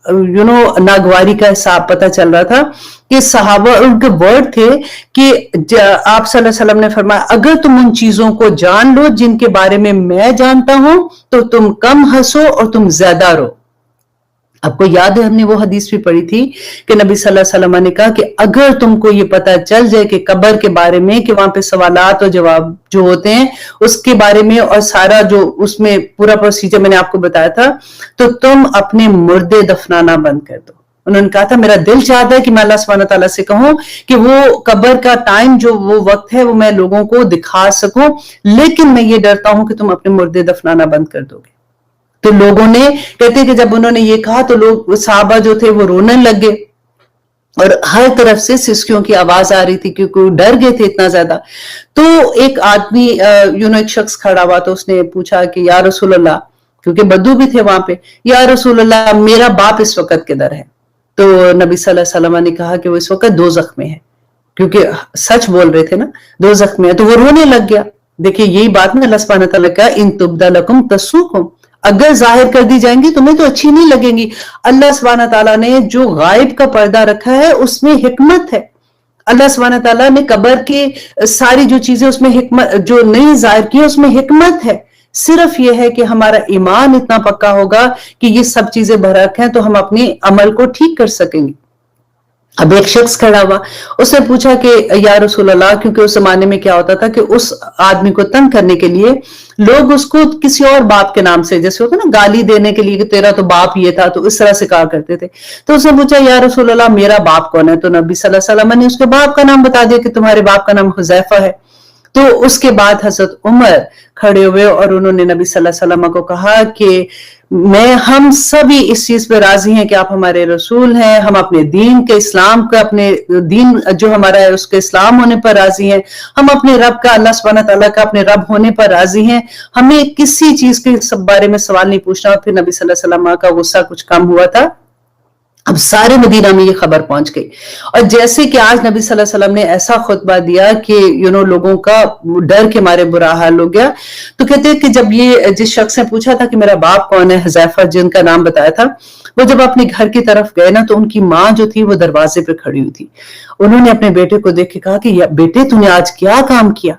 नागवारी का हिसाब पता चल रहा था कि सहाबा और उनके वर्ड थे कि आप सल्लल्लाहु अलैहि वसल्लम ने फरमाया, अगर तुम उन चीजों को जान लो जिनके बारे में मैं जानता हूं तो तुम कम हंसो और तुम ज्यादा रो। आपको याद है हमने वो हदीस भी पढ़ी थी कि नबी सल्लल्लाहु अलैहि वसल्लम ने कहा कि अगर तुमको ये पता चल जाए कि कब्र के बारे में, कि वहां पे सवालात और जवाब जो होते हैं उसके बारे में और सारा जो उसमें पूरा प्रोसीजर मैंने आपको बताया था, तो तुम अपने मुर्दे दफनाना बंद कर दो। उन्होंने कहा था मेरा दिल चाहता है कि मैं अल्लाह सुब्हानहू तआला से कहूं कि वो कब्र का टाइम जो वो वक्त है वो मैं लोगों को दिखा सकूं, लेकिन मैं ये डरता हूं कि तुम अपने मुर्दे दफनाना बंद कर दोगे। तो लोगों ने कहते हैं कि जब उन्होंने ये कहा तो लोग सहाबा जो थे वो रोने लग गए और हर तरफ से सिसकियों की आवाज आ रही थी क्योंकि वो डर गए थे इतना ज्यादा। तो एक आदमी एक शख्स खड़ा हुआ तो उसने पूछा कि या रसूल अल्लाह, क्योंकि बद्दू भी थे वहां पे, या रसूल अल्लाह मेरा बाप इस वक्त किधर है? तो नबी सल्लल्लाहु अलैहि वसल्लम ने कहा कि वो इस वक्त दोज़ख में है, क्योंकि सच बोल रहे थे ना, दोज़ख में है। तो वो रोने लग गया। देखिए यही बात ना अल्लाह सुब्हानहू तआला का इन तुब्दा लकुम तसूकुम, अगर जाहिर कर दी जाएंगी तुम्हें तो अच्छी नहीं लगेंगी। अल्लाह सुब्हानहू तआला ने जो गायब का पर्दा रखा है उसमें हिकमत है। अल्लाह सुब्हानहू तआला ने कब्र की सारी जो चीजें उसमें हिकमत जो नहीं जाहिर की उसमें हिकमत है। सिर्फ ये है कि हमारा ईमान इतना पक्का होगा कि ये सब चीजें बरहक हैं तो हम अपने अमल को ठीक कर सकेंगे। अब एक शख्स खड़ा हुआ, उसने पूछा कि या रसूल अल्लाह, क्योंकि उस जमाने में क्या होता था कि उस आदमी को तंग करने के लिए लोग उसको किसी और बाप के नाम से, जैसे होता ना गाली देने के लिए कि तेरा तो बाप ये था, तो इस तरह से कहा करते थे। तो उसने पूछा या रसूल अल्लाह मेरा बाप कौन है? तो नबी सल्लल्लाहु अलैहि वसल्लम ने उसके बाप का नाम बता दिया कि तुम्हारे बाप का नाम हुज़ैफा है। तो उसके बाद हजरत उमर खड़े हुए और उन्होंने नबी सल्लल्लाहु अलैहि वसल्लम को कहा कि हम सभी इस चीज पे राजी हैं कि आप हमारे रसूल हैं, हम अपने दीन के इस्लाम का, अपने दीन जो हमारा है उसके इस्लाम होने पर राजी हैं, हम अपने रब का, अल्लाह सुब्हानहू तआला का अपने रब होने पर राजी हैं, हमें किसी चीज के बारे में सवाल नहीं पूछना। और फिर नबी सल्लल्लाहु अलैहि वसल्लम का गुस्सा कुछ कम हुआ था। अब सारे मदीना में ये खबर पहुंच गई और जैसे कि आज नबी सल्लल्लाहु अलैहि वसल्लम ने ऐसा खुतबा दिया कि लोगों का डर के मारे बुरा हाल हो गया। तो कहते हैं कि जब ये जिस शख्स ने पूछा था कि मेरा बाप कौन है, हुज़ैफा जिनका नाम बताया था, वो जब अपने घर की तरफ गए ना तो उनकी माँ जो थी वो दरवाजे पे खड़ी हुई थी। उन्होंने अपने बेटे को देख के कहा कि बेटे तूने आज क्या काम किया?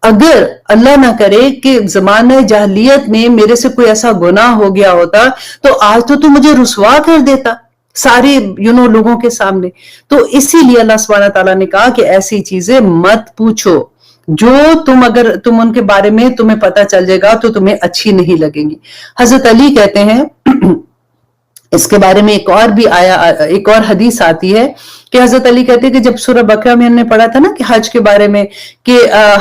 अगर अल्लाह ना करे कि ज़माने जाहिलियत में मेरे से कोई ऐसा गुनाह हो गया होता तो आज तो तू मुझे रुसवा कर देता सारे लोगों के सामने। तो इसीलिए अल्लाह सुब्हानहू तआला ने कहा कि ऐसी चीजें मत पूछो जो अगर तुम उनके बारे में तुम्हें पता चल जाएगा तो तुम्हें अच्छी नहीं लगेंगी। हजरत अली कहते हैं इसके बारे में एक और हदीस आती है कि हजरत अली कहते हैं कि जब सूरह बकरा में हमने पढ़ा था ना कि हज के बारे में, कि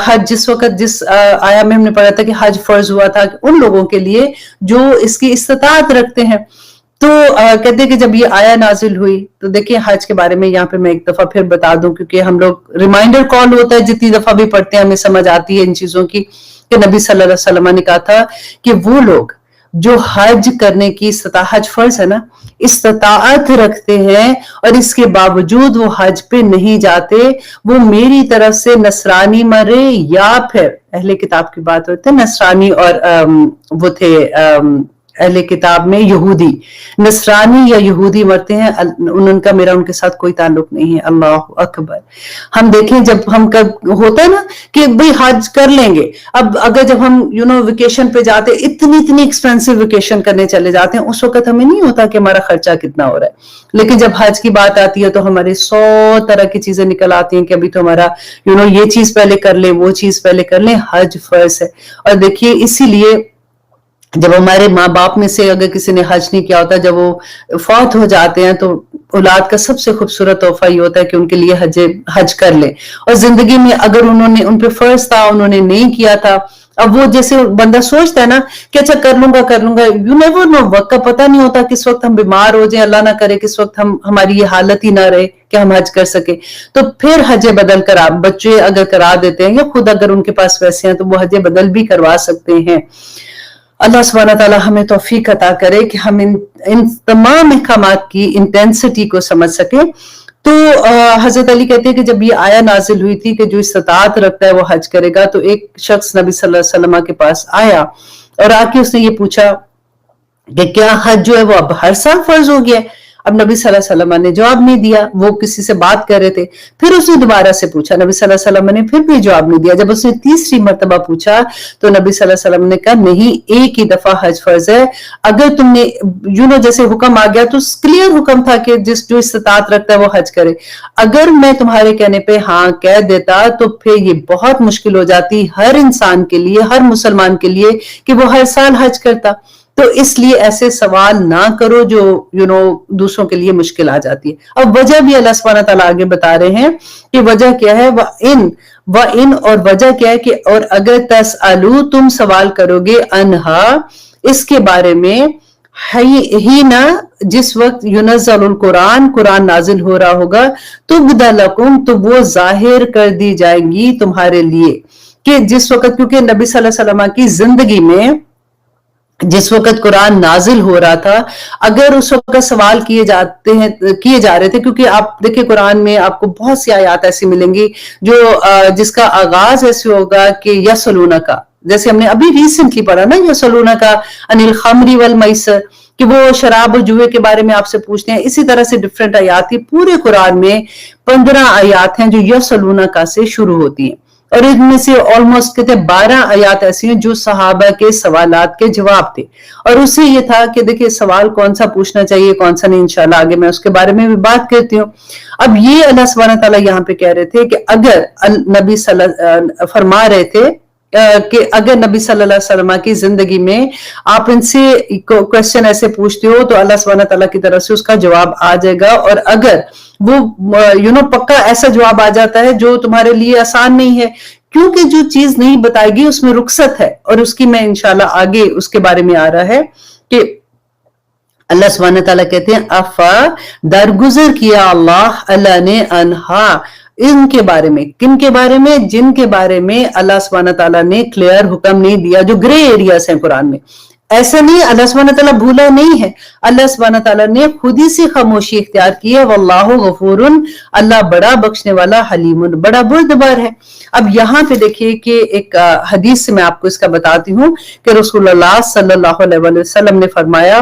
हज जिस वक्त जिस आया में हमने पढ़ा था कि हज फर्ज हुआ था उन लोगों के लिए जो इसकी इस्तिताअत रखते हैं। तो कहते हैं कि जब ये आया नाजिल हुई तो देखिए हज के बारे में यहाँ पे मैं एक दफा फिर बता दूं, क्योंकि हम लोग रिमाइंडर कॉल होता है जितनी दफा भी पढ़ते हैं हमें समझ आती है इन चीजों की, कि नबी सल्लल्लाहु अलैहि वसल्लम ने कहा था कि वो लोग जो हज करने की हज फर्ज है ना, इस्तिताअत रखते हैं और इसके बावजूद वो हज पे नहीं जाते, वो मेरी तरफ से नसरानी मरे या फिर अहले किताब की बात होती है, नसरानी और वो थे अहले किताब में यहूदी, नसरानी या यहूदी मरते हैं, उनका मेरा उनके साथ कोई ताल्लुक नहीं है। अल्लाह अकबर। हम देखें जब हम होता है ना कि भाई हज कर लेंगे, अब अगर जब हम वेकेशन पे जाते, इतनी एक्सपेंसिव वेकेशन करने चले जाते हैं, उस वक्त हमें नहीं होता कि हमारा खर्चा कितना हो रहा है, लेकिन जब हज की बात आती है तो हमारे 100 तरह की चीजें निकल आती हैं कि अभी तो हमारा ये चीज पहले कर ले, वो चीज पहले कर ले, हज फर्ज है। और देखिए इसीलिए जब हमारे माँ बाप में से अगर किसी ने हज नहीं किया होता, जब वो फौत हो जाते हैं तो औलाद का सबसे खूबसूरत तोहफा ये होता है कि उनके लिए हज कर ले। और जिंदगी में अगर उन्होंने उन पे फर्ज था, उन्होंने नहीं किया था, अब वो जैसे बंदा सोचता है ना कि अच्छा कर लूंगा, यू नेवर नो, वक्त का पता नहीं होता, किस वक्त हम बीमार हो जाए, अल्लाह ना करे किस वक्त हमारी ये हालत ही ना रहे कि हम हज कर सके, तो फिर हज बदल कर बच्चे अगर करा देते हैं या खुद अगर उनके पास पैसे हैं तो वो हज बदल भी करवा सकते हैं। अल्लाह सुब्हानहू तआला हमें तौफीक अता करे कि हम इन तमाम अहकामात की इंटेंसिटी को समझ सके। तो हजरत अली कहते हैं कि जब ये आया नाजिल हुई थी कि जो इस्तिताअत रखता है वो हज करेगा, तो एक शख्स नबी सल्लल्लाहु अलैहि वसल्लम के पास आया और आके उसने ये पूछा کہ کیا حج جو ہے وہ اب ہر سال فرض ہو گیا ہے؟ اب نبی صلی اللہ علیہ وسلم نے جواب نہیں دیا، وہ کسی سے بات کر رہے تھے، پھر اس نے دوبارہ سے پوچھا، نبی صلی اللہ علیہ وسلم نے پھر بھی جواب نہیں دیا، جب اس نے تیسری مرتبہ پوچھا تو نبی صلی اللہ علیہ وسلم نے کہا نہیں، ایک ہی دفعہ حج فرض ہے، اگر تم نے جیسے حکم آ گیا تو کلیئر حکم تھا کہ جو استطاعت رکھتا ہے وہ حج کرے، اگر میں تمہارے کہنے پہ ہاں کہہ دیتا تو پھر یہ بہت مشکل ہو جاتی ہر انسان کے لیے، ہر مسلمان کے لیے کہ وہ ہر سال حج کرتا، تو اس لیے ایسے سوال نہ کرو جو دوسروں کے لیے مشکل آ جاتی ہے۔ اب وجہ بھی اللہ سبحانہ تعالیٰ آگے بتا رہے ہیں کہ وجہ کیا ہے، وَإِن اور وجہ کیا ہے کہ اور اگر تسألو تم سوال کرو گے انہا اس کے بارے میں، ہی نہ جس وقت ینزل القرآن قرآن نازل ہو رہا ہوگا تبد لکم تو وہ ظاہر کر دی جائے گی تمہارے لیے، کہ جس وقت کیونکہ نبی صلی اللہ علیہ وسلم کی زندگی میں جس وقت قرآن نازل ہو رہا تھا، اگر اس وقت سوال کیے جا رہے تھے، کیونکہ آپ دیکھیں قرآن میں آپ کو بہت سی آیات ایسی ملیں گی جو جس کا آغاز ایسے ہوگا کہ یسلونک کا، جیسے ہم نے ابھی ریسنٹلی پڑھا نا یسلونک عن الخمر والمیسر، کہ وہ شراب اور جوئے کے بارے میں آپ سے پوچھتے ہیں، اسی طرح سے ڈیفرنٹ آیات تھی، پورے قرآن میں 15 آیات ہیں جو یسلونک سے شروع ہوتی ہیں، اور ان میں سے آلموسٹ کہتے ہیں 12 آیات ایسی ہیں جو صحابہ کے سوالات کے جواب تھے، اور اس سے یہ تھا کہ دیکھیں سوال کون سا پوچھنا چاہیے کون سا نہیں، انشاءاللہ آگے میں اس کے بارے میں بھی بات کرتی ہوں۔ اب یہ اللہ سبحانہ تعالیٰ یہاں پہ کہہ رہے تھے کہ اگر نبی فرما رہے تھے کہ اگر نبی صلی اللہ علیہ وسلم کی زندگی میں آپ ان سے کوشچن ایسے پوچھتے ہو تو اللہ سبحانہ تعالیٰ کی طرف سے اس کا جواب آ جائے گا، اور اگر وہ پکا ایسا جواب آ جاتا ہے جو تمہارے لیے آسان نہیں ہے، کیونکہ جو چیز نہیں بتائے گی اس میں رخصت ہے، اور اس کی میں انشاءاللہ آگے اس کے بارے میں آ رہا ہے کہ اللہ سبحانہ تعالیٰ کہتے ہیں افا درگزر کیا اللہ نے انہا ان کے بارے میں، کن کے بارے میں، جن کے بارے میں اللہ سبحانہ تعالیٰ نے کلیئر حکم نہیں دیا، جو گرے ایریاز ہیں قرآن میں۔ ایسا نہیں اللہ سبحانہ تعالیٰ بھولا نہیں ہے، اللہ سبحانہ تعالیٰ نے خود ہی سے خاموشی اختیار کی ہے، واللہ غفور اللہ بڑا بخشنے والا، حلیم بڑا بردبار ہے۔ اب یہاں پہ دیکھیے کہ ایک حدیث سے میں آپ کو اس کا بتاتی ہوں کہ رسول اللہ صلی اللہ علیہ وسلم نے فرمایا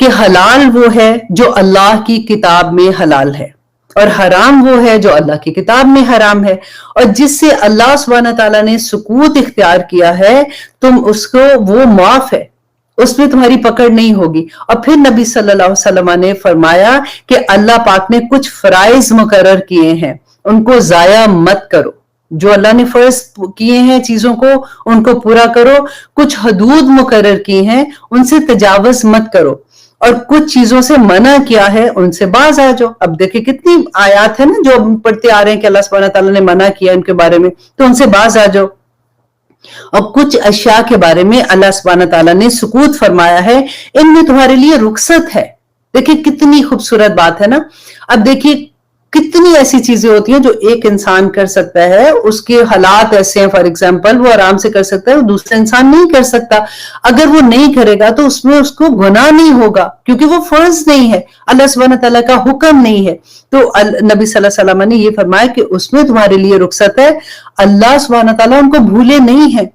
کہ حلال وہ ہے جو اللہ کی کتاب میں حلال ہے، اور حرام وہ ہے جو اللہ کی کتاب میں حرام ہے، اور جس سے اللہ سبحانہ تعالیٰ نے سکوت اختیار کیا ہے تم اس کو وہ معاف ہے، اس میں تمہاری پکڑ نہیں ہوگی۔ اور پھر نبی صلی اللہ علیہ وسلم نے فرمایا کہ اللہ پاک نے کچھ فرائض مقرر کیے ہیں، ان کو ضائع مت کرو، جو اللہ نے فرض کیے ہیں چیزوں کو ان کو پورا کرو، کچھ حدود مقرر کی ہیں ان سے تجاوز مت کرو، اور کچھ چیزوں سے منع کیا ہے ان سے باز آ جاؤ۔ اب دیکھیں کتنی آیات ہیں نا جو ہم پڑھتے آ رہے ہیں کہ اللہ سبحانہ تعالیٰ نے منع کیا ان کے بارے میں، تو ان سے باز آ جاؤ، اور کچھ اشیاء کے بارے میں اللہ سبحانہ تعالیٰ نے سکوت فرمایا ہے، ان میں تمہارے لیے رخصت ہے۔ دیکھیں کتنی خوبصورت بات ہے نا۔ اب دیکھیے کتنی ایسی چیزیں ہوتی ہیں جو ایک انسان کر سکتا ہے، اس کے حالات ایسے ہیں، فار ایگزامپل وہ آرام سے کر سکتا ہے، وہ دوسرا انسان نہیں کر سکتا، اگر وہ نہیں کرے گا تو اس میں اس کو گناہ نہیں ہوگا، کیونکہ وہ فرض نہیں ہے، اللہ سبحانہ تعالیٰ کا حکم نہیں ہے۔ تو نبی صلی اللہ علیہ وسلم نے یہ فرمایا کہ اس میں تمہارے لیے رخصت ہے، اللہ سبحانہ تعالیٰ ان کو بھولے نہیں ہے،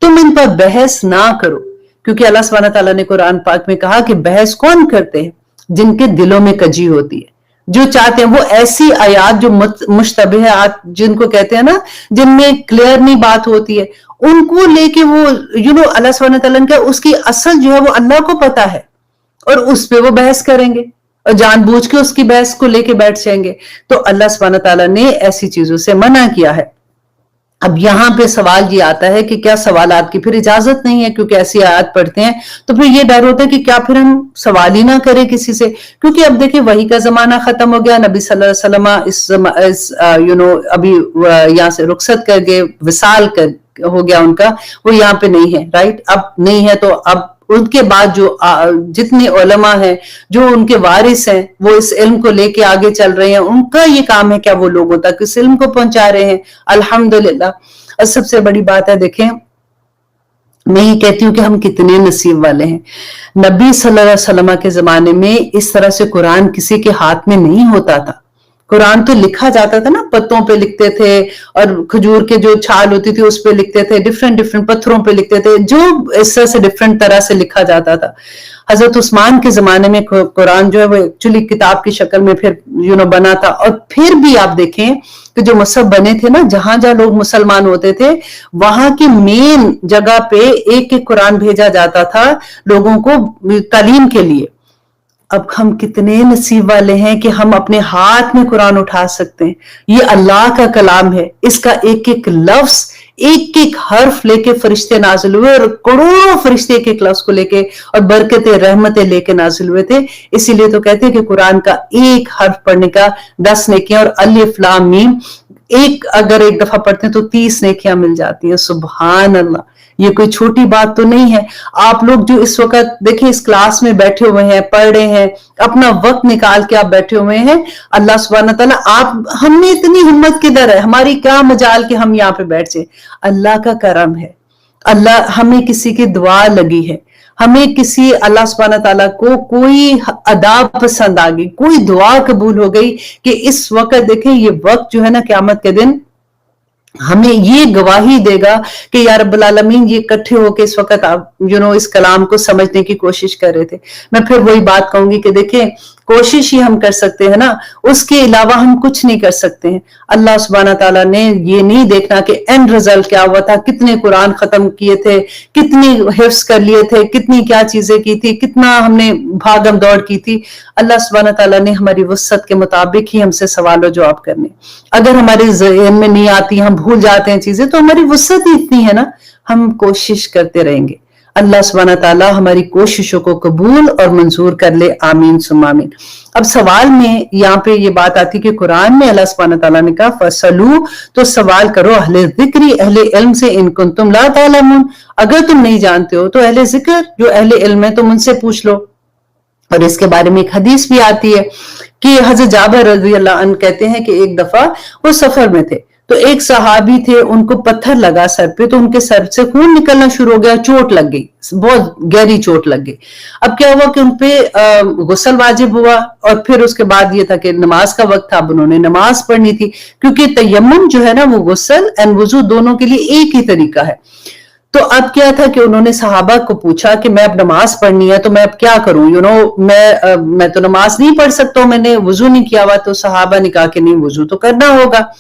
تم ان پر بحث نہ کرو، کیونکہ اللہ سبحانہ تعالیٰ نے قرآن پاک میں کہا کہ بحث کون کرتے ہیں؟ جن کے دلوں میں کجی ہوتی ہے، جو چاہتے ہیں وہ ایسی آیات جو مشتبہات جن کو کہتے ہیں نا، جن میں کلیئر نہیں بات ہوتی ہے، ان کو لے کے وہ اللہ سبحانہ تعالیٰ نے اس کی اصل جو ہے وہ اللہ کو پتا ہے، اور اس پہ وہ بحث کریں گے اور جان بوجھ کے اس کی بحث کو لے کے بیٹھ جائیں گے، تو اللہ سبحانہ تعالیٰ نے ایسی چیزوں سے منع کیا ہے۔ اب یہاں پہ سوال یہ آتا ہے کہ کیا سوالات کی پھر اجازت نہیں ہے، کیونکہ ایسی آیات پڑھتے ہیں تو پھر یہ ڈر ہوتا ہے کہ کیا پھر ہم سوال ہی نہ کریں کسی سے، کیونکہ اب دیکھیں وحی کا زمانہ ختم ہو گیا، نبی صلی اللہ علیہ وسلم ابھی یہاں سے رخصت کر گئے، وصال ہو گیا ان کا، وہ یہاں پہ نہیں ہے، رائٹ، اب نہیں ہے، تو اب ان کے بعد جو جتنے علماء ہیں جو ان کے وارث ہیں وہ اس علم کو لے کے آگے چل رہے ہیں، ان کا یہ کام ہے کیا وہ لوگوں تک اس علم کو پہنچا رہے ہیں، الحمدللہ۔ اور سب سے بڑی بات ہے دیکھیں، میں یہ کہتی ہوں کہ ہم کتنے نصیب والے ہیں، نبی صلی اللہ علیہ وسلم کے زمانے میں اس طرح سے قرآن کسی کے ہاتھ میں نہیں ہوتا تھا، कुरान तो लिखा जाता था ना, पत्तों पे लिखते थे और खजूर के जो छाल होती थी उस पे लिखते थे, डिफरेंट डिफरेंट पत्थरों पे लिखते थे, जो इस तरह से डिफरेंट तरह से लिखा जाता था। हजरत उस्मान के जमाने में कुरान जो है वो एक्चुअली किताब की शक्ल में फिर बना था। और फिर भी आप देखें कि जो मसहफ बने थे ना, जहां जहां लोग मुसलमान होते थे वहां की मेन जगह पे एक एक कुरान भेजा जाता था लोगों को तालीम के लिए। अब हम कितने नसीब वाले हैं कि हम अपने हाथ में कुरान उठा सकते हैं। ये अल्लाह का कलाम है, इसका एक एक लफ्ज, एक एक हर्फ लेके फरिश्ते नाजिल हुए और करोड़ों फरिश्ते एक एक लफ्ज को लेके और बरकतें रहमतें लेके नाजिल हुए थे। इसीलिए तो कहते हैं कि कुरान का एक हर्फ पढ़ने का 10 नेकियां, और अलिफ लाम मीम एक अगर एक दफा पढ़ते हैं तो 30 नेकियां मिल जाती है। सुभान अल्लाह, ये कोई छोटी बात तो नहीं है। आप लोग जो इस वक्त देखिए इस क्लास में बैठे हुए हैं, पढ़ रहे हैं, अपना वक्त निकाल के आप बैठे हुए हैं, अल्लाह सुब्हानहू तआला, आप हमें इतनी हिम्मत किधर है, हमारी क्या मजाल कि हम यहाँ पे बैठ जाए। अल्लाह का करम है, अल्लाह हमें किसी की दुआ लगी है, हमें किसी अल्लाह सुब्हानहू तआला को कोई अदा पसंद आ गई, कोई दुआ कबूल हो गई कि इस वक्त देखें ये वक्त जो है ना क़यामत के दिन हमें ये गवाही देगा कि या रब्बुल आलमीन ये इकट्ठे होके इस वक्त आप इस कलाम को समझने की कोशिश कर रहे थे। मैं फिर वही बात कहूंगी कि देखें कोशिश ही हम कर सकते हैं ना, उसके अलावा हम कुछ नहीं कर सकते हैं। अल्लाह सुब्हानहू तआला ने ये नहीं देखना कि एंड रिजल्ट क्या हुआ था, कितने कुरान खत्म किए थे, कितनी हिफ्स कर लिए थे, कितनी क्या चीजें की थी, कितना हमने भागम दौड़ की थी। अल्लाह सुब्हानहू तआला ने हमारी वसअत के मुताबिक ही हमसे सवाल और जवाब करने। अगर हमारे ज़हन में नहीं आती, हम भूल जाते हैं चीजें, तो हमारी वसअत ही इतनी है ना, हम कोशिश करते रहेंगे। अल्लाह सुब्हानहू तआला हमारी कोशिशों को कबूल और मंजूर कर ले, आमीन सुम्मा आमीन। अब सवाल में यहाँ पे ये बात आती कि कुरान में अल्लाह सुब्हानहू तआला ने कहा फसलू, तो सवाल करो अहले ज़िक्री, अहले इल्म से, इन कुंतुम ला तालमून, अगर तुम नहीं जानते हो तो अहले ज़िक्र जो अहले इल्म है तुम उनसे पूछ लो। और इसके बारे में एक हदीस भी आती है कि हज़रत जाबिर रज़ी अल्लाह अन्हु कहते हैं कि एक दफा वो सफर में थे, तो एक सहाबी थे, उनको पत्थर लगा सर पे, तो उनके सर से खून निकलना शुरू हो गया, चोट लग गई, बहुत गहरी चोट लग गई। अब क्या हुआ कि उनपे गुस्ल वाजिब हुआ, और फिर उसके बाद ये था कि नमाज का वक्त था, अब उन्होंने नमाज पढ़नी थी, क्योंकि तयम्मुम जो है ना वो गुस्ल एंड वुजू दोनों के लिए एक ही तरीका है। तो अब क्या था कि उन्होंने सहाबा को पूछा कि मैं अब नमाज पढ़नी है तो मैं अब क्या करूं, मैं तो नमाज नहीं पढ़ सकता हूं, मैंने वुजू नहीं किया हुआ। तो सहाबा ने कहा कि नहीं, वुजू तो करना होगा,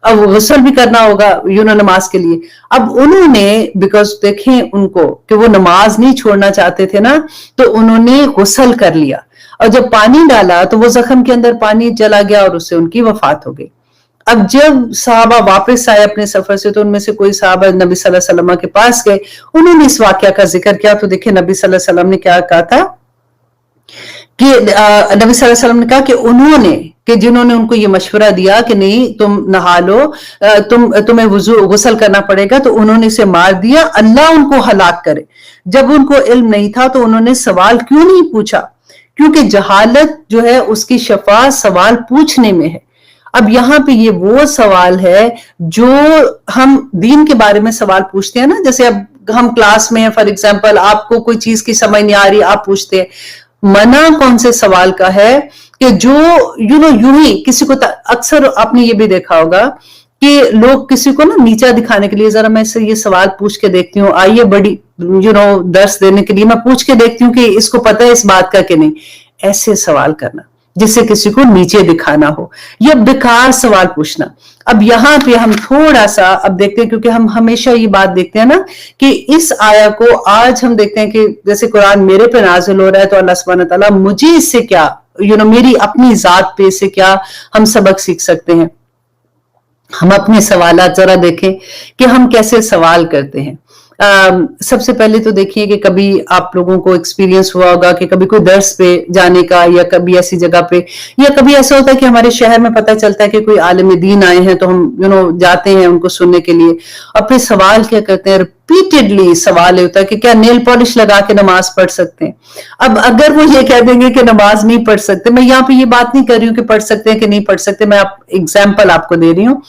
अब गुस्ल भी करना होगा नमाज के लिए। अब उन्होंने बिकॉज देखें उनको कि वो नमाज नहीं छोड़ना चाहते थे ना, तो उन्होंने गुस्ल कर लिया, और जब पानी डाला तो वो जख्म के अंदर पानी चला गया और उससे उनकी वफात हो गई। अब जब सहाबा वापस आए अपने सफर से, तो उनमें से कोई सहाबा नबी सल्लल्लाहु अलैहि वसल्लम के पास गए, उन्होंने इस वाकया का जिक्र किया। तो देखिए नबी सल्लल्लाहु अलैहि वसल्लम ने क्या कहा था कि नबी सल्लल्लाहु अलैहि वसल्लम ने कहा कि जिन्होंने उनको ये मशवरा दिया कि नहीं तुम नहा लो, तुम्हें गुस्ल करना पड़ेगा, तो उन्होंने इसे मार दिया, अल्लाह उनको हलाक करे। जब उनको इल्म नहीं था तो उन्होंने सवाल क्यों नहीं पूछा, क्योंकि जहालत जो है उसकी शफा सवाल पूछने में है। अब यहाँ पे ये वो सवाल है जो हम दीन के बारे में सवाल पूछते हैं ना, जैसे अब हम क्लास में हैं, फॉर एग्जाम्पल आपको कोई चीज की समझ नहीं आ रही, आप पूछते हैं। मना कौन से सवाल का है कि जो यूं ही किसी को, अक्सर आपने ये भी देखा होगा कि लोग किसी को ना नीचा दिखाने के लिए, जरा मैं इससे ये सवाल पूछ के देखती हूँ, आइए बड़ी दर्श देने के लिए मैं पूछ के देखती हूँ कि इसको पता है इस बात का कि नहीं। ऐसे सवाल करना जिससे किसी को नीचे दिखाना हो, या बेकार सवाल पूछना। अब यहाँ पे हम थोड़ा सा अब देखते हैं, क्योंकि हम हमेशा ये बात देखते हैं ना कि इस आया को आज हम देखते हैं कि जैसे कुरान मेरे पे नाजिल हो रहा है, तो अल्लाह सुब्हानहू तआला मुझे इससे क्या मेरी अपनी जात पे से क्या हम सबक सीख सकते हैं। हम अपने सवालात जरा देखें कि हम कैसे सवाल करते हैं। सबसे पहले तो देखिए कि कभी आप लोगों को एक्सपीरियंस हुआ होगा कि कभी कोई दर्स पे जाने का, या कभी ऐसी जगह पे, या कभी ऐसा होता है कि हमारे शहर में पता चलता है कि कोई आलिम दीन आए हैं, तो हम जाते हैं उनको सुनने के लिए, और फिर सवाल क्या करते हैं, रिपीटेडली सवाल होता है कि क्या नेल पॉलिश लगा के नमाज पढ़ सकते हैं। अब अगर वो ये कह देंगे कि नमाज नहीं पढ़ सकते, मैं यहाँ पे ये बात नहीं कर रही हूँ कि पढ़ सकते हैं कि नहीं पढ़ सकते, मैं एग्जाम्पल आपको दे रही हूँ।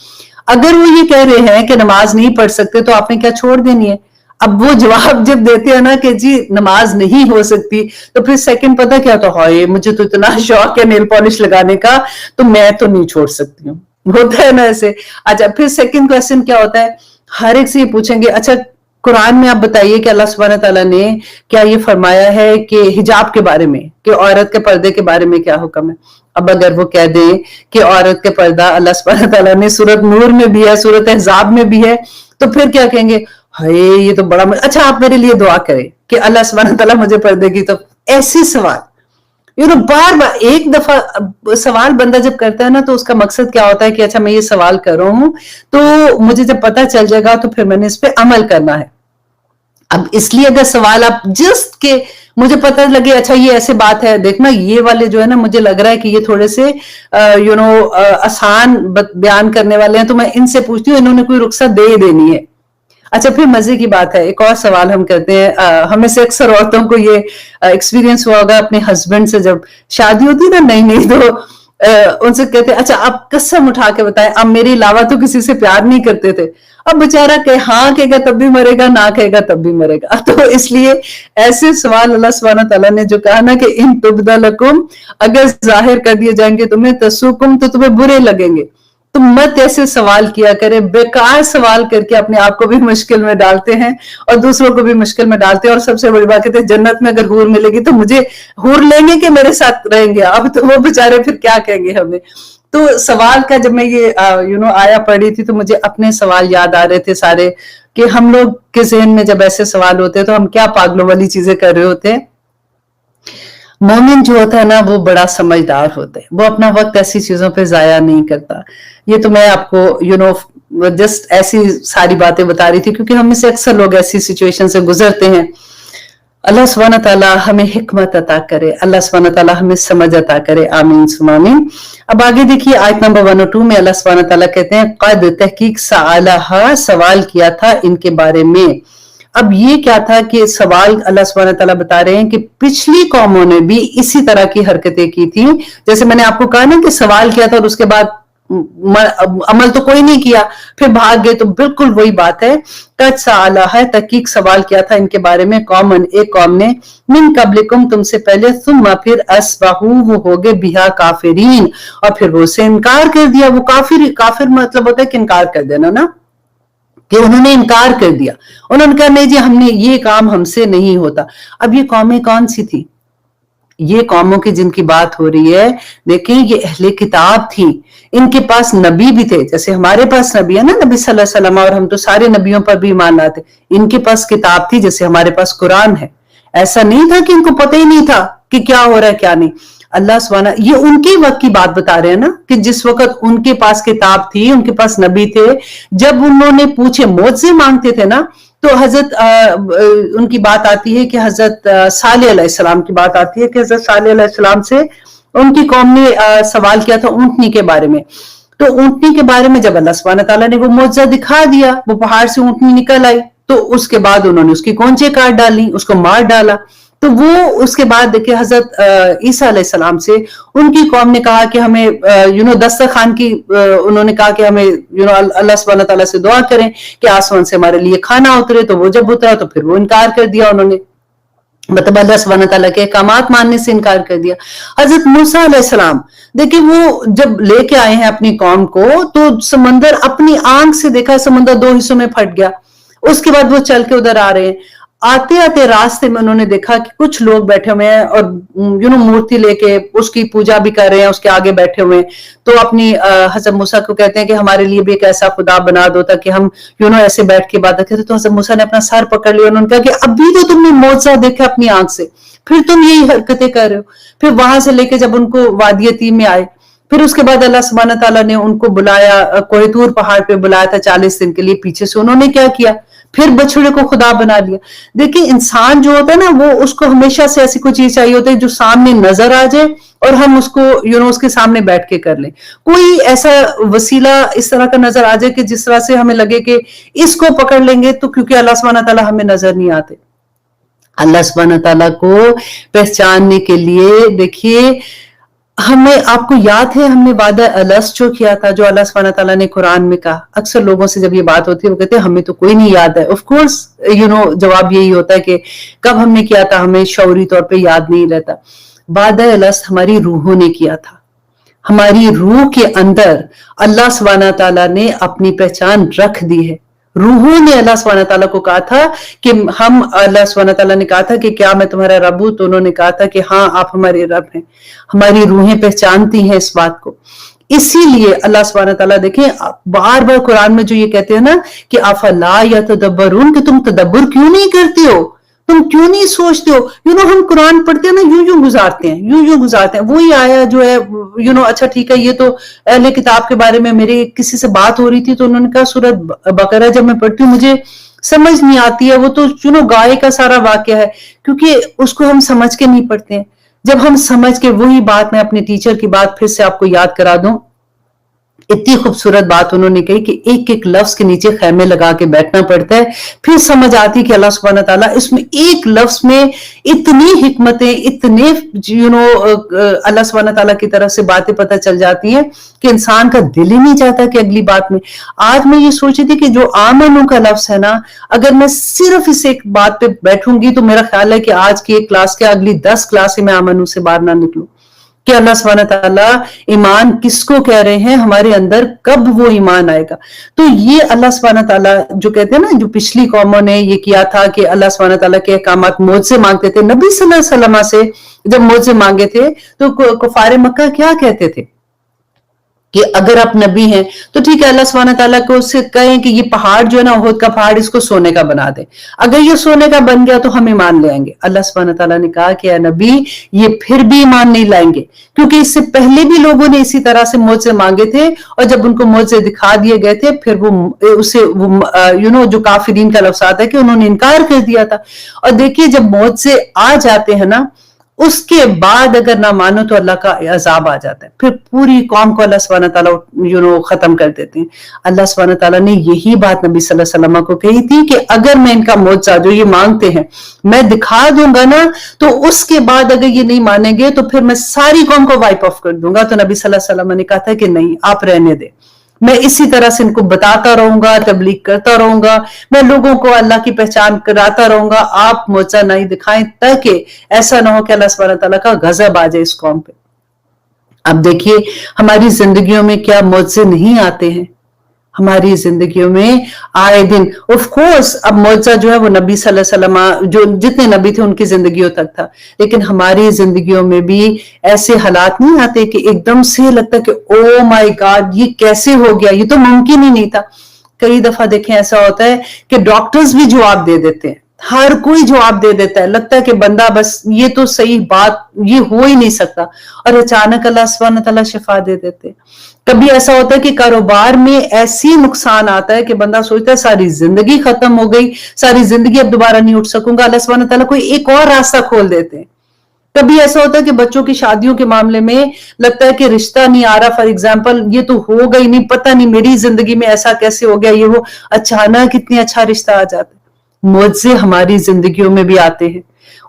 अगर वो ये कह रहे हैं कि नमाज नहीं पढ़ सकते, तो आपने क्या छोड़ देनी है? اب وہ جواب جب دیتے ہیں نا کہ جی نماز نہیں ہو سکتی، تو پھر سیکنڈ پتہ کیا ہوتا ہے، ہائے مجھے تو اتنا شوق ہے نیل پالش لگانے کا تو میں تو نہیں چھوڑ سکتی ہوں، ہوتا ہے نا ایسے. اچھا پھر سیکنڈ کویسچن کیا ہوتا ہے، ہر ایک سے یہ پوچھیں گے اچھا قرآن میں آپ بتائیے کہ اللہ سبحانہ تعالیٰ نے کیا یہ فرمایا ہے کہ حجاب کے بارے میں، کہ عورت کے پردے کے بارے میں کیا حکم ہے. اب اگر وہ کہہ دیں کہ عورت کے پردہ اللہ سبحانہ تعالیٰ نے سورۃ نور میں بھی ہے، سورۃ احزاب میں بھی ہے، تو پھر کیا کہیں گے، ہائے یہ تو بڑا اچھا آپ میرے لیے دعا کریں کہ اللہ سبحانہ تعالیٰ مجھے پردے کی. تو ایسی سوال بار بار ایک دفعہ سوال بندہ جب کرتا ہے نا تو اس کا مقصد کیا ہوتا ہے کہ اچھا میں یہ سوال کر رہا ہوں تو مجھے جب پتہ چل جائے گا تو پھر میں نے اس پہ عمل کرنا ہے. اب اس لیے اگر سوال آپ جسٹ کہ مجھے پتہ لگے اچھا یہ ایسے بات ہے، دیکھنا یہ والے جو ہے نا مجھے لگ رہا ہے کہ یہ تھوڑے سے آسان بیان کرنے والے ہیں، تو میں ان سے پوچھتی ہوں انہوں نے کوئی رخصت دے دینی ہے. اچھا پھر مزے کی بات ہے ایک اور سوال ہم کرتے ہیں، ہمیں سے اکثر عورتوں کو یہ ایکسپیرینس ہوا ہوگا اپنے ہسبینڈ سے جب شادی ہوتی نا نئی نئی، تو ان سے کہتے ہیں اچھا آپ قسم اٹھا کے بتائیں آپ میرے علاوہ تو کسی سے پیار نہیں کرتے تھے. اب بیچارہ کہ ہاں کہے گا تب بھی مرے گا، نہ کہے گا تب بھی مرے گا. تو اس لیے ایسے سوال اللہ سبحانہ تعالیٰ نے جو کہا نا کہ ان تبدا لکم، اگر ظاہر کر دیے جائیں گے تمہیں تسوکم، تو تمہیں برے لگیں گے. تو مت ایسے سوال کیا کرے، بیکار سوال کر کے اپنے آپ کو بھی مشکل میں ڈالتے ہیں اور دوسروں کو بھی مشکل میں ڈالتے ہیں. اور سب سے بڑی بات کہتے ہیں جنت میں اگر حور ملے گی تو مجھے حور لیں گے کہ میرے ساتھ رہیں گے. اب تو وہ بےچارے پھر کیا کہیں گے ہمیں. تو سوال کا جب میں یہ آیا پڑھ رہی تھی تو مجھے اپنے سوال یاد آ رہے تھے سارے، کہ ہم لوگ کے ذہن میں جب ایسے سوال ہوتے ہیں تو ہم کیا پاگلوں والی چیزیں کر رہے ہوتے ہیں. مومن جو ہوتا ہے نا وہ بڑا سمجھدار ہوتا ہے، وہ اپنا وقت ایسی چیزوں پہ ضائع نہیں کرتا. یہ تو میں آپ کو جسٹ ایسی ساری باتیں بتا رہی تھی کیونکہ ہم میں سے اکثر لوگ ایسی سچویشن سے گزرتے ہیں. اللہ سبحانہ تعالیٰ ہمیں حکمت عطا کرے، اللہ سبحانہ تعالیٰ ہمیں سمجھ عطا کرے، آمین ثم آمین. اب آگے دیکھیے آیت نمبر 102 میں اللہ سبحانہ تعالیٰ کہتے ہیں قد تحقیق سألہا، سوال کیا تھا ان کے بارے میں. اب یہ کیا تھا کہ سوال اللہ سبحانہ تعالیٰ بتا رہے ہیں کہ پچھلی قوموں نے بھی اسی طرح کی حرکتیں کی تھی. جیسے میں نے آپ کو کہا نا کہ سوال کیا تھا اور اس کے بعد عمل تو کوئی نہیں کیا، پھر بھاگ گئے، تو بالکل وہی بات ہے. قد سألہا، تحقیق سوال کیا تھا ان کے بارے میں، قومن، ایک قوم نے، من قبلکم، تم سے پہلے، ثم پھر اصبحوا، وہ ہوگے بہا کافرین، اور پھر وہ سے انکار کر دیا. وہ کافر مطلب ہوتا ہے کہ انکار کر دینا نا، کہ انہوں نے انکار کر دیا، انہوں نے کہا نہیں جی ہم نے یہ کام ہم سے نہیں ہوتا. اب یہ قومیں کون سی تھی؟ یہ قوموں کی جن کی بات ہو رہی ہے، دیکھیں یہ اہل کتاب تھی، ان کے پاس نبی بھی تھے، جیسے ہمارے پاس نبی ہے نا نبی صلی اللہ علیہ وسلم، اور ہم تو سارے نبیوں پر بھی ایمان لاتے. ان کے پاس کتاب تھی جیسے ہمارے پاس قرآن ہے. ایسا نہیں تھا کہ ان کو پتہ ہی نہیں تھا کہ کیا ہو رہا ہے کیا نہیں. اللہ سبحانہ یہ ان کے وقت کی بات بتا رہے ہیں نا کہ جس وقت ان کے پاس کتاب تھی، ان کے پاس نبی تھے، جب انہوں نے پوچھے معجزے مانگتے تھے نا، تو حضرت ان کی بات آتی ہے کہ حضرت صالح علیہ السلام کی بات آتی ہے کہ حضرت صالح علیہ السلام سے ان کی قوم نے سوال کیا تھا اونٹنی کے بارے میں. تو اونٹنی کے بارے میں جب اللہ سبحانہ تعالیٰ نے وہ معجزہ دکھا دیا، وہ پہاڑ سے اونٹنی نکل آئی، تو اس کے بعد انہوں نے اس کی کونچے کاٹ ڈالی، اس کو مار ڈالا. تو وہ اس کے بعد دیکھیں حضرت عیسیٰ علیہ السلام سے ان کی قوم نے کہا کہ ہمیں دسترخوان کی انہوں نے کہا کہ ہمیں اللہ سبحانہ تعالیٰ سے دعا کریں کہ آسمان سے ہمارے لیے کھانا اترے. تو وہ جب اترا تو پھر وہ انکار کر دیا، انہوں نے مطلب اللہ سبحانہ تعالیٰ کے احکامات ماننے سے انکار کر دیا. حضرت موسیٰ علیہ السلام دیکھیں وہ جب لے کے آئے ہیں اپنی قوم کو، تو سمندر اپنی آنکھ سے دیکھا سمندر 2 حصوں میں پھٹ گیا. اس کے بعد وہ چل کے ادھر آ رہے ہیں، آتے آتے راستے میں انہوں نے دیکھا کہ کچھ لوگ بیٹھے ہوئے ہیں اور مورتی لے کے اس کی پوجا بھی کر رہے ہیں، اس کے آگے بیٹھے ہوئے ہیں. تو اپنی حضرت موسیٰ کو کہتے ہیں کہ ہمارے لیے بھی ایک ایسا خدا بنا دو تاکہ ہم ایسے بیٹھ کے عبادت کرتے. تو حضرت موسیٰ نے اپنا سر پکڑ لیا، انہوں نے کہا کہ ابھی تو تم نے معجزہ دیکھا اپنی آنکھ سے، پھر تم یہی حرکتیں کر رہے ہو. پھر وہاں سے لے کے جب ان کو وادی تیم میں آئے، پھر اس کے بعد اللہ سبحانہ تعالیٰ نے ان کو بلایا، کوہ طور پہاڑ پہ بلایا تھا 40 دن کے لیے. پیچھے سے انہوں نے کیا کیا؟ پھر بچھڑے کو خدا بنا لیا. دیکھیں انسان جو ہوتا ہے نا وہ اس کو ہمیشہ سے ایسی کوئی چیز چاہیے ہوتی ہے جو سامنے نظر آ جائے اور ہم اس کو اس کے سامنے بیٹھ کے کر لیں. کوئی ایسا وسیلہ اس طرح کا نظر آ جائے کہ جس طرح سے ہمیں لگے کہ اس کو پکڑ لیں گے، تو کیونکہ اللہ سبحانہ تعالیٰ ہمیں نظر نہیں آتے. اللہ سبحانہ تعالیٰ کو پہچاننے کے لیے دیکھیے हमें, आपको याद है हमने वादा अलस जो किया था, जो अल्लाह सुब्हानहू तआला ने कुरान में कहा। अक्सर लोगों से जब ये बात होती है वो कहते हैं हमें तो कोई नहीं याद है। ऑफ कोर्स जवाब यही होता है कि कब हमने किया था हमें शऊरी तौर पे याद नहीं रहता। वादा अलस हमारी रूहों ने किया था, हमारी रूह के अंदर अल्लाह सुब्हानहू तआला ने अपनी पहचान रख दी है। रूहों ने अल्लाह सुब्हानहू तआला को कहा था कि अल्लाह सुब्हानहू तआला ने कहा था कि क्या मैं तुम्हारा रब हूं, तो उन्होंने कहा था कि हाँ आप हमारे रब हैं। हमारी रूहें पहचानती हैं इस बात को। इसीलिए अल्लाह सुब्हानहू तआला देखें बार बार कुरान में जो ये कहते हैं ना कि अफला यतदब्बरून, कि तुम तदब्बुर क्यों नहीं करते हो, तुम क्यों नहीं सोचते हो। हम कुरान पढ़ते हैं ना यूं गुजारते हैं, यूं गुजारते हैं। वही आया जो है अच्छा ठीक है, ये तो अहले किताब के बारे में मेरे किसी से बात हो रही थी तो उन्होंने कहा सूरत बकरा जब मैं पढ़ती हूँ मुझे समझ नहीं आती है, वो तो गाय का सारा वाक्य है, क्योंकि उसको हम समझ के नहीं पढ़ते हैं। जब हम समझ के, वही बात मैं अपने टीचर की बात फिर से आपको याद करा दूं, इतनी खूबसूरत बात उन्होंने कही कि एक एक लफ्ज के नीचे खैमे लगा के बैठना पड़ता है, फिर समझ आती है कि अल्लाह सुब्हानहू तआला इसमें एक लफ्ज में इतनी हिकमतें, इतने अल्लाह सुब्हानहू तआला की तरफ से बातें पता चल जाती हैं कि इंसान का दिल ही नहीं चाहता कि अगली बात में। आज मैं ये सोच रही थी कि जो आमनू का लफ्ज है ना, अगर मैं सिर्फ इस एक बात पे बैठूंगी तो मेरा ख्याल है कि आज की एक क्लास के अगली 10 क्लास से मैं आमनू से बाहर ना निकलूं कि अल्लाह सुब्हानहू तआला ईमान किसको कह रहे हैं, हमारे अंदर कब वो ईमान आएगा। तो ये अल्लाह सुब्हानहू तआला जो कहते हैं ना, जो पिछली कौमों ने ये किया था कि अल्लाह सुब्हानहू तआला के अहकामात मुझसे मांगते थे, नबी सल्लल्लाहु अलैहि वसल्लम से जब मुझसे मांगे थे तो कुफारे मक्का क्या कहते थे कि अगर आप नबी हैं तो ठीक है, अल्लाह सुब्हानहू तआला को उससे कहें कि ये पहाड़ जो है ना, उहद का पहाड़, इसको सोने का बना दे। अगर ये सोने का बन गया तो हम ईमान ले आएंगे। अल्लाह सुब्हानहू तआला ने कहा कि नबी ये फिर भी ईमान नहीं लाएंगे, क्योंकि इससे पहले भी लोगों ने इसी तरह से मुझसे मांगे थे और जब उनको मुझसे दिखा दिए गए थे फिर वो जो काफिरीन का लफ्ज आता है कि उन्होंने इनकार कर दिया था। और देखिए जब मुझसे आ जाते हैं ना, उसके बाद अगर ना मानो तो अल्लाह का अजाब आ जाता है, फिर पूरी कौम को अल्लाह सुब्हानहू तआला खत्म कर देते हैं। अल्लाह सुब्हानहू तआला ने यही बात नबी सल्लल्लाहु अलैहि वसल्लम को कही थी कि अगर मैं इनका मौजज़ा जो ये मांगते हैं मैं दिखा दूंगा ना, तो उसके बाद अगर ये नहीं मानेंगे तो फिर मैं सारी कौम को वाइप ऑफ कर दूंगा। तो नबी सल्लल्लाहु अलैहि वसल्लम ने कहा था कि नहीं, आप रहने दे, मैं इसी तरह से इनको बताता रहूंगा, तबलीग करता रहूंगा, मैं लोगों को अल्लाह की पहचान कराता रहूंगा, आप मुझसे नहीं दिखाएं, ताकि ऐसा ना हो कि अल्लाह सुब्हानहू तआला का गजब आ जाए इस कौम पे। अब देखिए हमारी जिंदगियों में क्या मुझसे नहीं आते हैं, हमारी जिंदगियों में आए दिन। ऑफ कोर्स अब मुआवजा जो है वो नबी सल्लल्लाहु अलैहि वसल्लम जो जितने नबी थे उनकी जिंदगियों तक था, लेकिन हमारी जिंदगियों में भी ऐसे हालात नहीं आते कि एकदम से लगता है कि ओ माय गॉड ये कैसे हो गया, ये तो मुमकिन ही नहीं था। कई दफा देखें ऐसा होता है कि डॉक्टर्स भी जवाब दे देते हैं, हर कोई जवाब दे देता है, लगता है कि बंदा बस ये तो सही बात ये हो ही नहीं सकता, और अचानक अल्लाह सुब्हानहू तआला शिफा दे देते हैं। कभी ऐसा होता है कि कारोबार में ऐसी नुकसान आता है कि बंदा सोचता है सारी जिंदगी खत्म हो गई, सारी जिंदगी अब दोबारा नहीं उठ सकूंगा, अल्लाह सुब्हानहू तआला कोई एक और रास्ता खोल देते हैं। कभी ऐसा होता है कि बच्चों की शादियों के मामले में लगता है कि रिश्ता नहीं आ रहा, फॉर एग्जाम्पल ये तो हो गई नहीं, पता नहीं मेरी जिंदगी में ऐसा कैसे हो गया, ये वो, अचानक इतनी अच्छा रिश्ता आ जाता है। मुझसे हमारी जिंदगियों में भी आते हैं,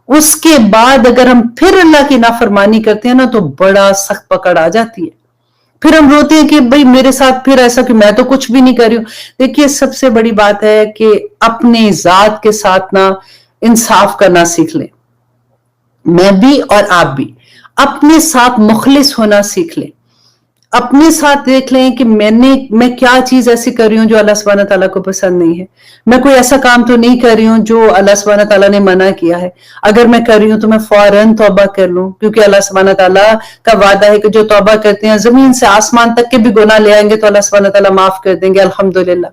उसके बाद अगर हम फिर अल्लाह की नाफरमानी करते हैं ना तो बड़ा सख्त पकड़ आ जाती है। फिर हम रोते हैं कि भाई मेरे साथ फिर ऐसा कि मैं तो कुछ भी नहीं कर रही हूं। देखिए सबसे बड़ी बात है कि अपने जात के साथ ना इंसाफ करना सीख लें, मैं भी और आप भी अपने साथ मुखलिस होना सीख लें, अपने साथ देख लें कि मैं क्या चीज ऐसी कर रही हूं जो अल्लाह सुब्हानहू तआला को पसंद नहीं है, मैं कोई ऐसा काम तो नहीं कर रही हूं जो अल्लाह सुब्हानहू तआला ने मना किया है। अगर मैं कर रही हूं तो मैं फौरन तौबा कर लूं, क्योंकि अल्लाह सुब्हानहू तआला का वादा है कि जो तौबा करते हैं जमीन से आसमान तक के भी गुनाह ले आएंगे तो अल्लाह सुब्हानहू तआला माफ कर देंगे, अल्हम्दुलिल्लाह।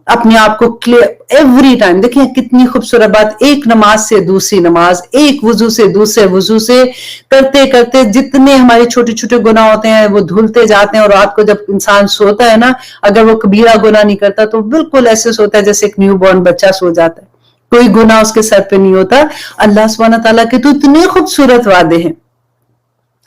अपने आप को क्लियर एवरी टाइम, देखिए कितनी खूबसूरत बात, एक नमाज से दूसरी नमाज, एक वुजू से दूसरे वुजू से करते करते जितने हमारे छोटे छोटे गुनाह होते हैं वो धुलते जाते हैं, और रात को जब इंसान सोता है ना, अगर वो कबीरा गुनाह नहीं करता तो बिल्कुल ऐसे सोता है जैसे एक न्यू बॉर्न बच्चा सो जाता है, कोई गुनाह उसके सर पे नहीं होता। अल्लाह सुब्हानहू तआला के तो इतने खूबसूरत वादे हैं,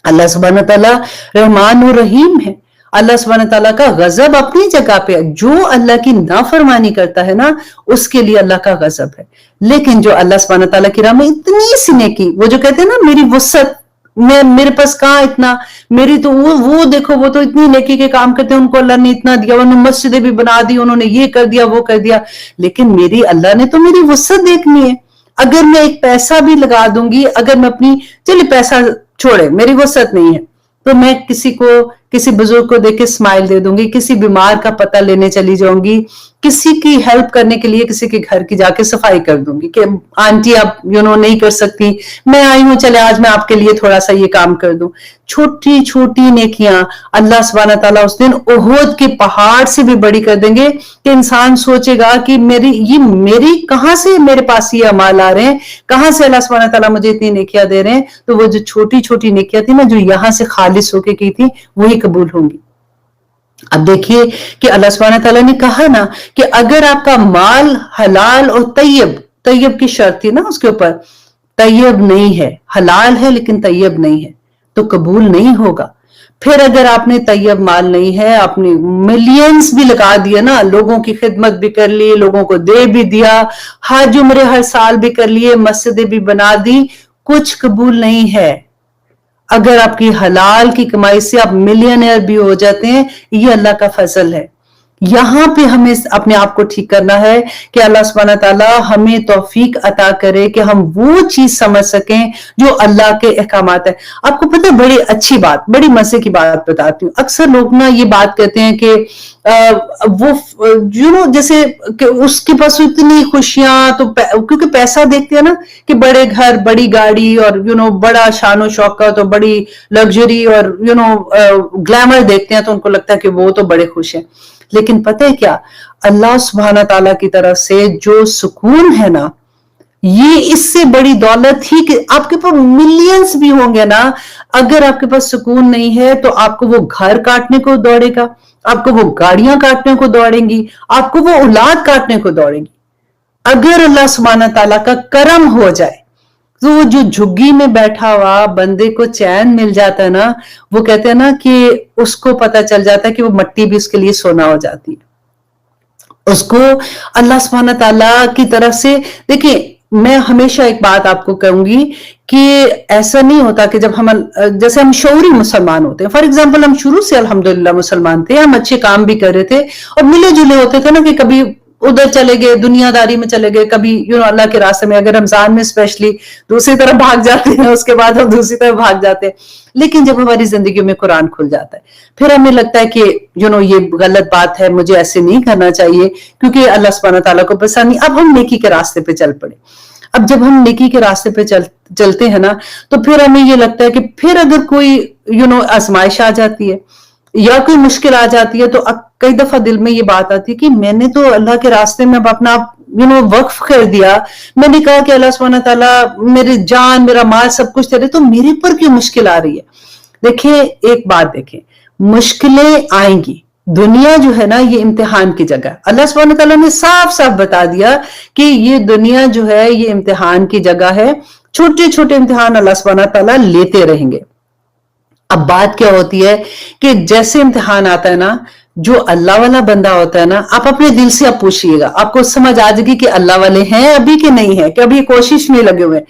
अल्लाह सुब्हानहू तआला रहमान और रहीम है। अल्लाह सुब्हानहू तआला का गजब अपनी जगह पे है, जो अल्लाह की नाफरमानी करता है ना उसके लिए अल्लाह का गजब है, लेकिन जो अल्लाह सुब्हानहू तआला की राह में इतनी सी नेकी, वो जो कहते हैं ना मेरी वसत मेरे पास कहाँ इतना, मेरी तो वो देखो वो तो इतनी नेकी के काम करते हैं, उनको अल्लाह ने इतना दिया, उन्होंने मस्जिदें भी बना दी, उन्होंने ये कर दिया वो कर दिया, लेकिन मेरी अल्लाह ने तो मेरी वसअत देखनी है। अगर मैं एक पैसा भी लगा दूंगी, अगर मैं अपनी, चलिए पैसा छोड़े, मेरी वसअत नहीं है, तो मैं किसी बुजुर्ग को देख के स्माइल दे दूंगी, किसी बीमार का पता लेने चली जाऊंगी, किसी की हेल्प करने के लिए किसी के घर की जाके सफाई कर दूंगी कि आंटी आप नहीं कर सकती, मैं आई हूं, चले आज मैं आपके लिए थोड़ा सा ये काम कर दूं। छोटी छोटी नेकियां अल्लाह सुब्हानहू तआला उस दिन उहुद के पहाड़ से भी बड़ी कर देंगे कि इंसान सोचेगा कि मेरी कहां से मेरे पास ये अमाल आ रहे हैं, कहां से अल्लाह सुब्हानहू तआला मुझे इतनी नेकियां दे रहे हैं। तो वो जो छोटी छोटी नेकियां थी ना, जो यहां से खालिस होके की थी, वही कबूल होंगी। अब देखिए कि अल्लाह सुब्हानहू तआला ने कहा ना कि अगर आपका माल हलाल और तैयब की शर्त थी ना उसके ऊपर, तैयब नहीं है, हलाल है लेकिन तैयब नहीं है, तो कबूल नहीं होगा। फिर अगर आपने तैयब माल नहीं है, आपने मिलियंस भी लगा दिया ना, लोगों की खिदमत भी कर ली, लोगों को दे भी दिया, हज उम्रे हर साल भी कर लिए, मस्जिदें भी बना दी, कुछ कबूल नहीं है। अगर आपकी हलाल की कमाई से आप मिलियनर भी हो जाते हैं, ये अल्लाह का फजल है। यहां पे हमें अपने आप को ठीक करना है कि अल्लाह सुब्हानहू तआला हमें तौफीक अता करे कि हम वो चीज समझ सकें जो अल्लाह के अहकामात है। आपको पता है, बड़ी अच्छी बात, बड़ी मजे की बात बताती हूँ। अक्सर लोग ना ये बात कहते हैं कि वो जैसे कि उसके पास इतनी खुशियां, तो क्योंकि पैसा देखते हैं ना कि बड़े घर, बड़ी गाड़ी और बड़ा शानो शौकत और बड़ी लग्जरी और ग्लैमर देखते हैं, तो उनको लगता है कि वो तो बड़े खुश हैं। लेकिन पता है क्या, अल्लाह सुब्हानहू तआला की तरफ से जो सुकून है ना, ये इससे बड़ी दौलत ही कि आपके पास मिलियंस भी होंगे ना, अगर आपके पास सुकून नहीं है तो आपको वो घर काटने को दौड़ेगा, आपको वो गाड़ियां काटने को दौड़ेंगी, आपको वो औलाद काटने को दौड़ेंगी। अगर अल्लाह सुब्हानहू तआला का करम हो जाए तो जो झुग्गी में बैठा हुआ बंदे को चैन मिल जाता है ना, वो कहते हैं ना कि उसको पता चल जाता है कि वो मट्टी भी उसके लिए सोना हो जाती है। उसको अल्लाह सुब्हानहू तआला की तरफ से, देखिए मैं हमेशा एक बात आपको कहूंगी कि ऐसा नहीं होता कि जब जैसे हम शऊरी मुसलमान होते हैं, फॉर एग्जाम्पल हम शुरू से अल्हम्दुलिल्लाह मुसलमान थे, हम अच्छे काम भी कर रहे थे और मिले जुले होते थे ना, कि कभी उधर चले गए, दुनियादारी में चले गए, कभी अल्लाह के रास्ते में, अगर रमजान में स्पेशली दूसरी तरफ भाग जाते हैं, उसके बाद हम दूसरी तरफ भाग जाते हैं। लेकिन जब हमारी जिंदगी में कुरान खुल जाता है, फिर हमें लगता है कि ये गलत बात है, मुझे ऐसे नहीं करना चाहिए क्योंकि अल्लाह सुब्हानहू तआला को पसंद नहीं। अब हम नेकी के रास्ते पे चल पड़े। अब जब हम नेकी के रास्ते पे चलते हैं ना, तो फिर हमें ये लगता है कि फिर अगर कोई आजमाइश आ जाती है या कोई मुश्किल आ जाती है, तो कई दफा दिल में ये बात आती है कि मैंने तो अल्लाह के रास्ते में अब अपना वक्फ कर दिया, मैंने कहा कि अल्लाह सुब्हानहू तआला मेरी जान, मेरा माल, सब कुछ तेरे, तो मेरे पर क्यों मुश्किल आ रही है। देखिए एक बात देखें, मुश्किलें आएंगी, दुनिया जो है ना ये इम्तिहान की जगह, अल्लाह सुब्हानहू तआला ने साफ साफ बता दिया कि ये दुनिया जो है ये इम्तिहान की जगह है, छोटे छोटे इम्तिहान अल्लाह सुब्हानहू तआला लेते रहेंगे। अब बात क्या होती है कि जैसे इम्तिहान आता है ना, जो अल्लाह वाला बंदा होता है ना, आप अपने दिल से आप पूछिएगा, आपको समझ आ जाएगी कि अल्लाह वाले हैं अभी कि नहीं है, कि अभी कोशिश में लगे हुए,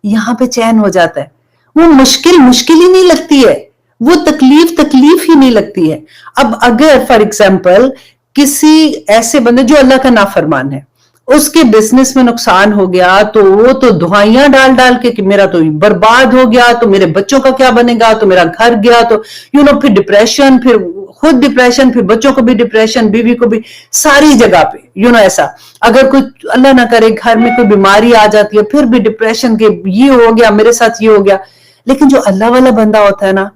यहां पे चैन हो जाता है। वो मुश्किल ही नहीं लगती है, वो तकलीफ ही नहीं लगती है। अब अगर फॉर एग्जाम्पल किसी ऐसे बंदे जो अल्लाह का नाफरमान है, उसके बिजनेस में नुकसान हो गया, तो वो तो दुआइयां डाल डाल के कि मेरा तो बर्बाद हो गया, तो मेरे बच्चों का क्या बनेगा, तो मेरा घर गया, तो फिर डिप्रेशन, फिर खुद डिप्रेशन, फिर बच्चों को भी डिप्रेशन, बीवी को भी, सारी जगह पे ऐसा। अगर कोई अल्लाह ना करे घर में कोई बीमारी आ जाती है, फिर भी डिप्रेशन के ये हो गया, मेरे साथ ये हो गया। लेकिन जो अल्लाह वाला बंदा होता है ना,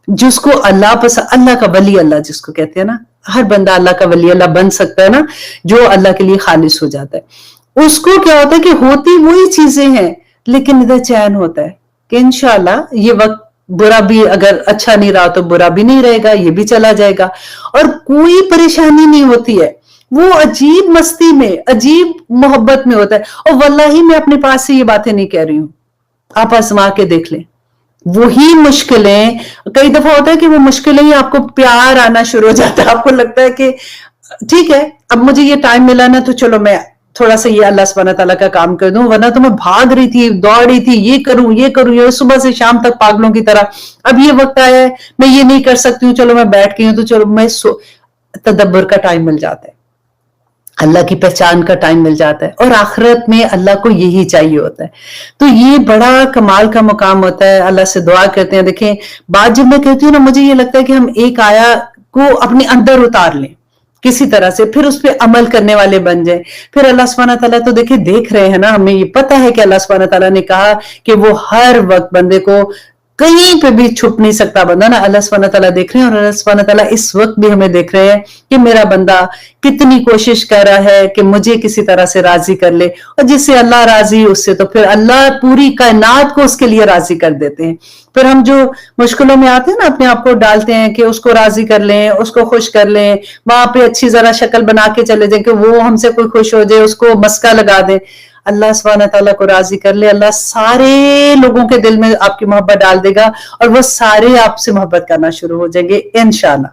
जिसको अल्लाह पसंद, अल्लाह का वली अल्लाह जिसको कहते हैं ना, हर बंदा अल्लाह का वली अल्लाह बन सकता है ना, जो अल्लाह के लिए खालिस हो जाता है। उसको क्या होता है कि होती वही चीजें हैं, लेकिन इधर चैन होता है कि इंशाल्लाह ये वक्त बुरा भी, अगर अच्छा नहीं रहा तो बुरा भी नहीं रहेगा, ये भी चला जाएगा, और कोई परेशानी नहीं होती है। वो अजीब मस्ती में, अजीब मोहब्बत में होता है। और वल्लाही मैं अपने पास से ये बातें नहीं कह रही हूं, आप आजमा के देख लें। वही मुश्किलें, कई दफा होता है कि वो मुश्किलें ही आपको प्यार आना शुरू हो जाता है, आपको लगता है कि ठीक है अब मुझे ये टाइम मिला ना, तो चलो मैं थोड़ा सा ये अल्लाह सुब्हानहू तआला का काम कर दूं, वरना तो मैं भाग रही थी, दौड़ रही थी, ये करूं ये सुबह से शाम तक पागलों की तरह। अब ये वक्त आया है, मैं ये नहीं कर सकती हूँ, चलो मैं बैठ गई हूँ, तो चलो मैं तदब्बर का टाइम मिल जाता है, अल्लाह की पहचान का टाइम मिल जाता है, और आखिरत में अल्लाह को यही चाहिए होता है। तो ये बड़ा कमाल का मुकाम होता है। अल्लाह से दुआ करते हैं। देखें, बात जब मैं कहती हूँ ना, मुझे ये लगता है कि हम एक आया को अपने अंदर उतार लें किसी तरह से, फिर उस पर अमल करने वाले बन जाए। फिर अल्लाह सुब्हानहू तआला तो देखे देख रहे हैं ना, हमें ये पता है कि अल्लाह सुब्हानहू तआला ने कहा कि वो हर वक्त बंदे को, कहीं पे भी छुप नहीं सकता बंदा ना, अल्लाह सुब्हानहू तआला देख रहे हैं। और अल्लाह सुब्हानहू तआला इस वक्त भी हमें देख रहे हैं कि मेरा बंदा कितनी कोशिश कर रहा है कि मुझे किसी तरह से राजी कर ले, और जिससे अल्लाह राजी, उससे तो फिर अल्लाह पूरी कायनात को उसके लिए राजी कर देते हैं। फिर हम जो मुश्किलों में आते हैं ना, अपने आप को डालते हैं कि उसको राजी कर लें, उसको खुश कर लें, वहां पे अच्छी जरा शक्ल बना के चले जाए कि वो हमसे कोई खुश हो जाए, उसको मस्का लगा दें। अल्लाह सुब्हानहू तआला को राजी कर ले, अल्लाह सारे लोगों के दिल में आपकी मोहब्बत डाल देगा, और वो सारे आपसे मोहब्बत करना शुरू हो जाएंगे इंशाअल्लाह।